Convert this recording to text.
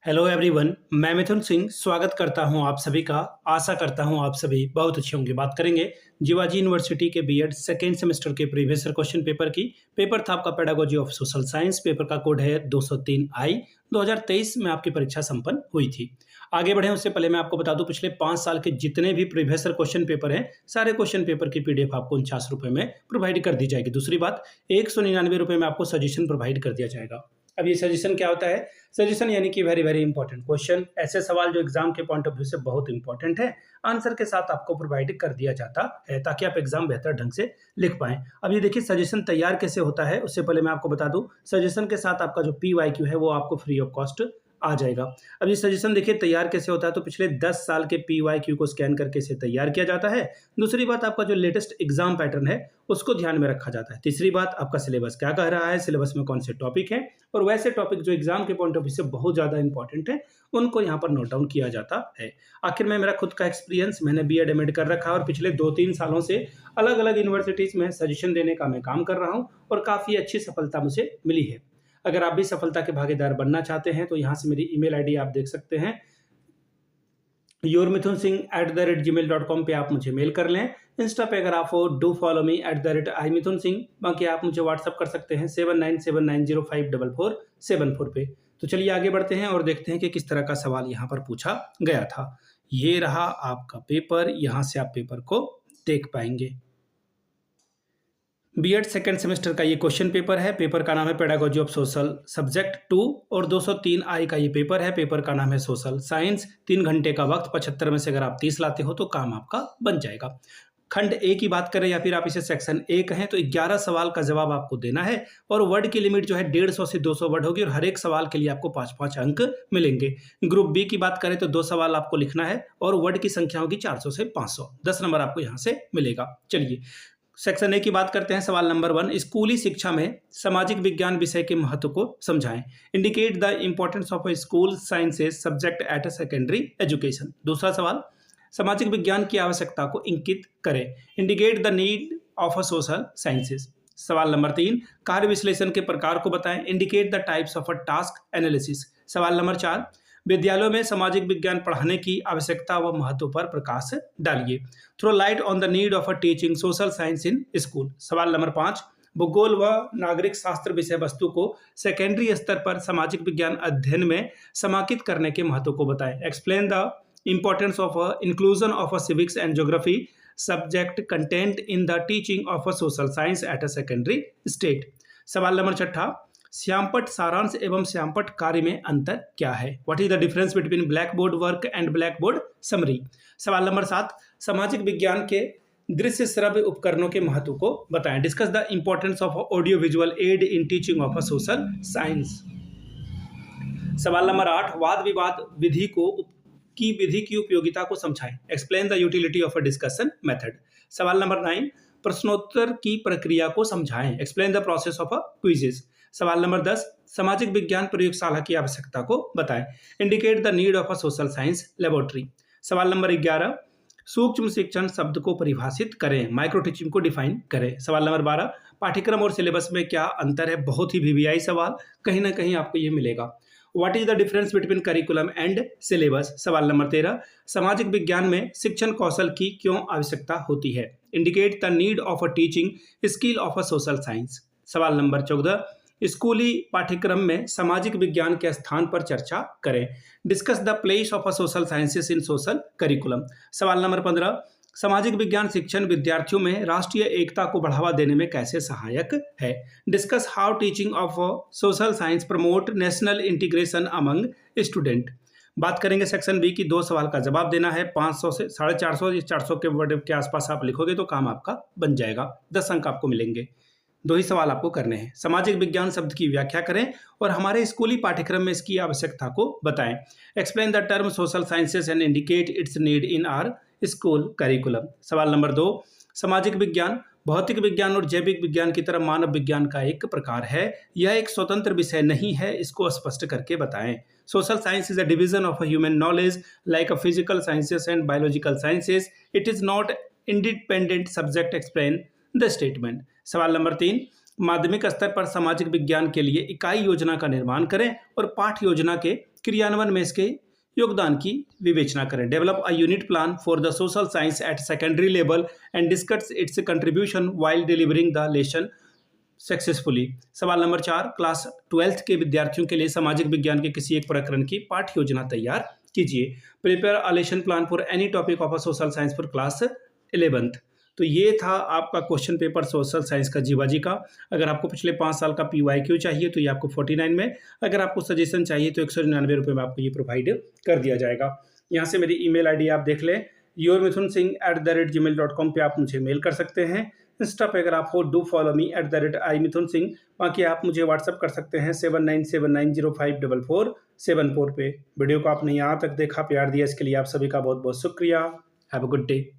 Hello everyone, मैं मिथुन सिंह स्वागत करता हूं आप सभी का। आशा करता हूं आप सभी बहुत अच्छे होंगे। बात करेंगे जीवाजी यूनिवर्सिटी के बीएड सेकेंड सेमेस्टर के प्रीवियस ईयर क्वेश्चन पेपर की। पेपर था आपका pedagogy of social science. Paper का कोड है 203 आई। 2023 में आपकी परीक्षा संपन्न हुई थी। आगे बढ़े उससे पहले मैं आपको बता दूं, पिछले 5 साल के जितने भी प्रीवियस ईयर क्वेश्चन पेपर हैं, सारे क्वेश्चन पेपर की पीडीएफ आपको 49 रुपए में प्रोवाइड कर दी जाएगी। दूसरी बात, 199 रुपए में आपको सजेशन प्रोवाइड कर दिया जाएगा। अब ये सजेशन क्या होता है? सजेशन यानी कि वेरी वेरी इंपॉर्टेंट क्वेश्चन, ऐसे सवाल जो एग्जाम के पॉइंट ऑफ व्यू से बहुत इंपॉर्टेंट है, आंसर के साथ आपको प्रोवाइड कर दिया जाता है ताकि आप एग्जाम बेहतर ढंग से लिख पाएं। अब ये देखिए सजेशन तैयार कैसे होता है, उससे पहले मैं आपको बता दूं, सजेशन के साथ आपका जो PYQ है वो आपको फ्री ऑफ कॉस्ट आ जाएगा। अब ये सजेशन देखिए तैयार कैसे होता है, तो पिछले 10 साल के PYQ को स्कैन करके इसे तैयार किया जाता है। दूसरी बात, आपका जो लेटेस्ट एग्जाम पैटर्न है उसको ध्यान में रखा जाता है। तीसरी बात, आपका सिलेबस क्या कह रहा है, सिलेबस में कौन से टॉपिक है, और वैसे टॉपिक जो एग्जाम के पॉइंट ऑफ व्यू से बहुत ज़्यादा इंपॉर्टेंट है उनको यहाँ पर नोट डाउन किया जाता है। आखिर में मेरा खुद का एक्सपीरियंस, मैंने BEd MAd कर रखा है और पिछले 2-3 सालों से अलग अलग यूनिवर्सिटीज़ में सजेशन देने का मैं काम कर रहा हूँ और काफ़ी अच्छी सफलता मुझे मिली है। अगर आप भी सफलता के भागीदार बनना चाहते हैं तो यहाँ से मेरी ईमेल आईडी आप देख सकते हैं, yourmithunsingh@gmail.com पे आप मुझे मेल कर लें। इंस्टा पे अगर आप हो, डू फॉलो मी @imithunsingh। बाकी आप मुझे व्हाट्सअप कर सकते हैं 7979054474 पे। तो चलिए आगे बढ़ते हैं और देखते हैं कि किस तरह का सवाल यहाँ पर पूछा गया था। ये रहा आपका पेपर, यहाँ से आप पेपर को देख पाएंगे। BEd सेकेंड सेमेस्टर का ये क्वेश्चन पेपर है। पेपर का नाम है पेडागोजी ऑफ सोशल सब्जेक्ट 2 और 203 आई का ये पेपर है। पेपर का नाम है सोशल साइंस। 3 घंटे का वक्त, 75 में से अगर आप 30 लाते हो तो काम आपका बन जाएगा। खंड A की बात करें या फिर आप इसे सेक्शन A कहें तो 11 सवाल का जवाब आपको देना है और वर्ड की लिमिट जो है 150 से 200 वर्ड होगी और हर एक सवाल के लिए आपको 5-5 अंक मिलेंगे। ग्रुप B की बात करें तो 2 सवाल आपको लिखना है और वर्ड की संख्या होगी 400 से 500। 10 नंबर आपको यहाँ से मिलेगा। चलिए सेक्शन A की बात करते हैं। सवाल नंबर 1, स्कूली शिक्षा में सामाजिक विज्ञान विषय के महत्व को समझाएं। Indicate the importance of A school sciences subject at a secondary education. दूसरा सवाल, सामाजिक विज्ञान की आवश्यकता को इंगित करें। Indicate the need of a social sciences. सवाल नंबर 3, कार्य विश्लेषण के प्रकार को बताएं। Indicate the types of a task analysis. सवाल नंबर 4, विद्यालयों में सामाजिक विज्ञान पढ़ाने की आवश्यकता व महत्व पर प्रकाश डालिए। Throw light on the need of a teaching social science in school. सवाल नंबर 5, भूगोल व नागरिक शास्त्र विषय वस्तु को सेकेंडरी स्तर पर सामाजिक विज्ञान अध्ययन में समाहित करने के महत्व को बताएं। Explain the importance of inclusion of civics and geography subject content in the teaching of social science at a secondary state. सवाल नंबर 6, श्यामपट्ट सारांश एवं श्यामपट्ट कार्य में अंतर क्या है? What is the difference between black board work and black board summary. सवाल number 7, सामाजिक विज्ञान के दृश्य श्रव्य उपकरणों के महत्व को बताएं। Discuss the importance of audio visual add in teaching of a social science. सवाल नंबर 8, वाद विवाद विधि की उपयोगिता को समझाएं। Explain the utility of a discussion method. सवाल नंबर 9, प्रश्नोत्तर की प्रक्रिया को समझाएं। Explain the process of a quizzes. सवाल नंबर 10, सामाजिक विज्ञान प्रयोगशाला की आवश्यकता को बताएं। Indicate the need of a social science laboratory. सवाल नंबर 11, सूक्ष्म शिक्षण शब्द को परिभाषित करें। माइक्रो टीचिंग को डिफाइन करें। सवाल नंबर 12, पाठ्यक्रम और सिलेबस में क्या अंतर है? बहुत ही VVI सवाल, कहीं ना कहीं आपको ये मिलेगा। What is the difference between curriculum and syllabus. सवाल नंबर 13, सामाजिक विज्ञान में शिक्षण कौशल की क्यों आवश्यकता होती है? Indicate the need of a teaching skill of a social science. सवाल नंबर 14, स्कूली पाठ्यक्रम में सामाजिक विज्ञान के स्थान पर चर्चा करें। Discuss the place of a social sciences in social curriculum. सवाल नंबर 15, सामाजिक विज्ञान शिक्षण विद्यार्थियों में राष्ट्रीय एकता को बढ़ावा देने में कैसे सहायक है? Discuss how teaching of social science promote national integration among student. बात करेंगे सेक्शन B की। 2 सवाल का जवाब देना है। 500 से 450 या 400 के वर्ड के आसपास आप लिखोगे तो काम आपका बन जाएगा। 10 अंक आपको मिलेंगे। 2 ही सवाल आपको करने हैं। सामाजिक विज्ञान शब्द की व्याख्या करें और हमारे स्कूली पाठ्यक्रम में इसकी आवश्यकता को बताएं। Explain the term social sciences and indicate its need in our school curriculum. सवाल नंबर 2, सामाजिक विज्ञान भौतिक विज्ञान और जैविक विज्ञान की तरह मानव विज्ञान का एक प्रकार है। यह एक स्वतंत्र विषय नहीं है, इसको स्पष्ट करके बताएं। Social science is a division of human knowledge like a physical sciences and biological sciences. It is not independent subject. Explain the statement. सवाल नंबर 3, माध्यमिक स्तर पर सामाजिक विज्ञान के लिए इकाई योजना का निर्माण करें और पाठ योजना के क्रियान्वयन में इसके योगदान की विवेचना करें। Develop a unit plan for the social science at secondary level and discuss its contribution while delivering the lesson successfully. सवाल नंबर 4, क्लास 12th के विद्यार्थियों के लिए सामाजिक विज्ञान के किसी एक प्रकरण की पाठ्य योजना तैयार कीजिए। Prepare a lesson plan for any topic of a social science for class 11th। तो ये था आपका क्वेश्चन पेपर सोशल साइंस का जीवा जी का। अगर आपको पिछले 5 साल का PYQ चाहिए तो ये आपको 49 में, अगर आपको सजेशन चाहिए तो 199 रुपये में आपको ये प्रोवाइड कर दिया जाएगा। यहाँ से मेरी ईमेल आईडी आप देख लें, yourmithunsingh@gmail.com पे आप मुझे मेल कर सकते हैं। इंस्टा पे अगर आप हो डू फॉलो मी @imithunsingh। बाकी आप मुझे व्हाट्सअप कर सकते हैं 7979054474 पे। वीडियो को आपने यहाँ तक देखा, प्यार दिया, इसके लिए आप सभी का बहुत बहुत शुक्रिया। Have a good day.